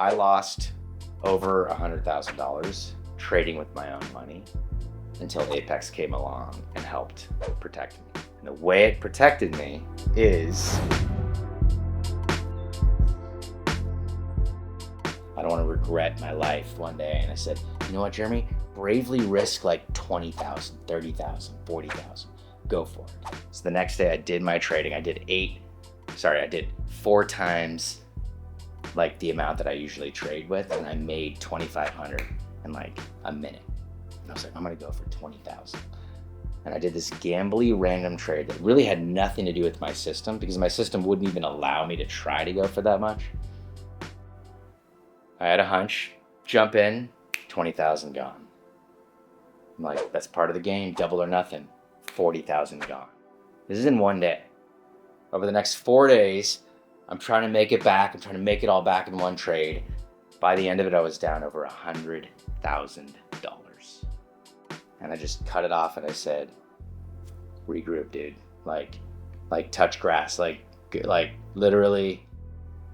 I lost over $100,000 trading with my own money until Apex came along and helped protect me. And the way it protected me is I don't want to regret my life one day. And I said, you know what, Jeremy? Bravely risk like 20,000, 30,000, 40,000. Go for it. So the next day I did my trading. I did 4 times like the amount that I usually trade with, and I made 2,500 in like a minute. And I was like, I'm gonna go for 20,000. And I did this gambly random trade that really had nothing to do with my system, because my system wouldn't even allow me to try to go for that much. I had a hunch, jump in, 20,000 gone. I'm like, that's part of the game, double or nothing, 40,000 gone. This is in one day. Over the next 4 days, I'm trying to make it back. I'm trying to make it all back in one trade. By the end of it, I was down over $100,000. And I just cut it off and I said, regroup, dude. Like touch grass, like literally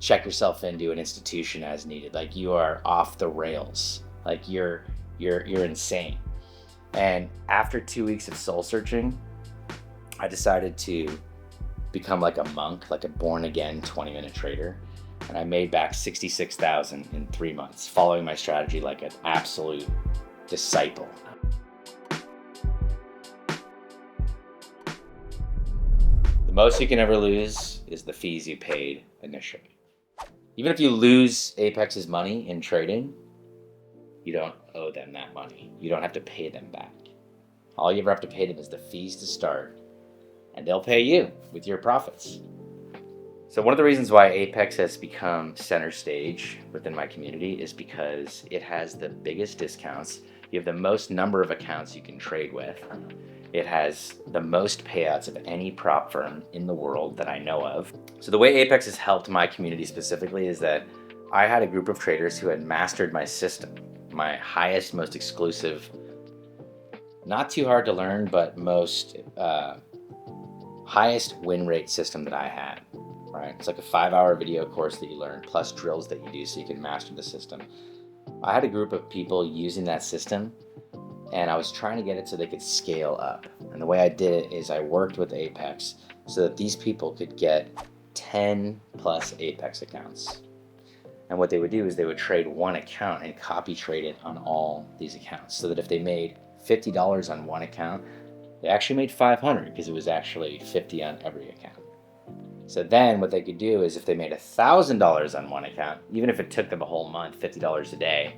check yourself into an institution as needed. Like, you are off the rails. Like, you're insane. And after 2 weeks of soul searching, I decided to become like a monk, like a born again 20-minute trader. And I made back 66,000 in 3 months, following my strategy like an absolute disciple. The most you can ever lose is the fees you paid initially. Even if you lose Apex's money in trading, you don't owe them that money. You don't have to pay them back. All you ever have to pay them is the fees to start, and they'll pay you with your profits. So one of the reasons why Apex has become center stage within my community is because it has the biggest discounts. You have the most number of accounts you can trade with. It has the most payouts of any prop firm in the world that I know of. So the way Apex has helped my community specifically is that I had a group of traders who had mastered my system, my highest, most exclusive, not too hard to learn, but most highest win rate system that I had, right? It's like a 5-hour video course that you learn, plus drills that you do so you can master the system. I had a group of people using that system, and I was trying to get it so they could scale up. And the way I did it is I worked with Apex so that these people could get 10 plus Apex accounts. And what they would do is they would trade one account and copy trade it on all these accounts, so that if they made $50 on one account, they actually made 500 because it was actually 50 on every account. So then what they could do is if they made $1,000 on one account, even if it took them a whole month, $50 a day,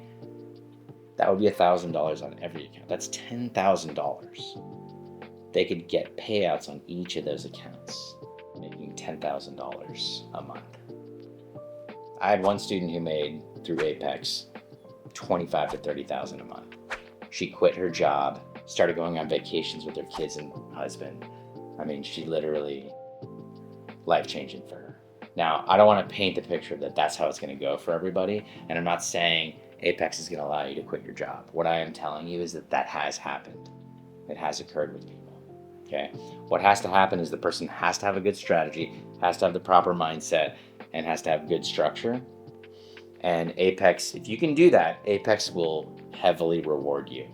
that would be $1,000 on every account. That's $10,000. They could get payouts on each of those accounts, making $10,000 a month. I had one student who made, through Apex, $25,000 to $30,000 a month. She quit her job, started going on vacations with her kids and husband. I mean, she literally, life-changing for her. Now, I don't want to paint the picture that that's how it's going to go for everybody, and I'm not saying Apex is going to allow you to quit your job. What I am telling you is that that has happened. It has occurred with people, okay? What has to happen is the person has to have a good strategy, has to have the proper mindset, and has to have good structure. And Apex, if you can do that, Apex will heavily reward you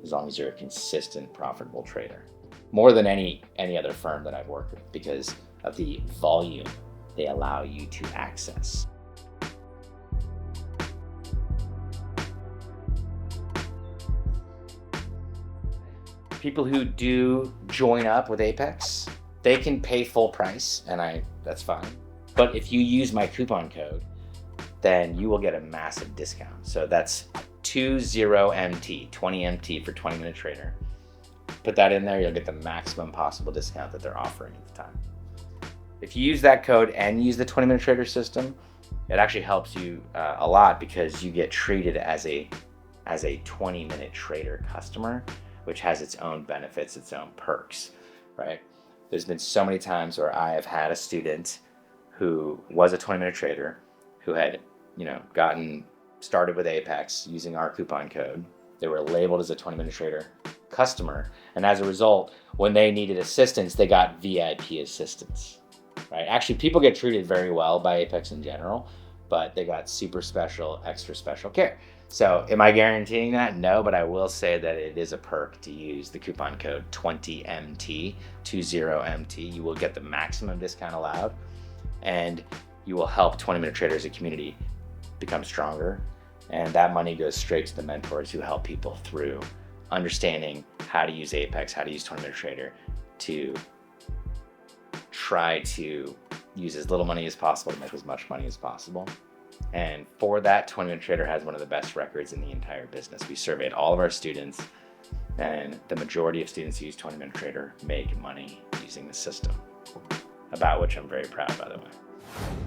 as long as you're a consistent, profitable trader. More than any other firm that I've worked with, because of the volume they allow you to access. People who do join up with Apex, they can pay full price, and that's fine. But if you use my coupon code, then you will get a massive discount. So that's 20MT, 20MT for 20-minute trader. Put that in there, you'll get the maximum possible discount that they're offering at the time. If you use that code and use the 20-minute trader system, it actually helps you a lot, because you get treated as a 20-minute trader customer, which has its own benefits, its own perks, right? There's been so many times where I have had a student who was a 20-minute trader who had, gotten started with Apex using our coupon code. They were labeled as a 20-minute trader customer, and as a result, when they needed assistance, they got VIP assistance, right? Actually, people get treated very well by Apex in general, but they got super special, extra special care. So am I guaranteeing that? No, but I will say that it is a perk to use the coupon code 20MT, 20MT. You will get the maximum discount allowed, and you will help 20-Minute Trader as a community become stronger. And that money goes straight to the mentors who help people through understanding how to use Apex, how to use 20-Minute Trader to try to use as little money as possible to make as much money as possible. And for that, 20-Minute Trader has one of the best records in the entire business. We surveyed all of our students, and the majority of students who use 20-Minute Trader make money using the system, about which I'm very proud, by the way.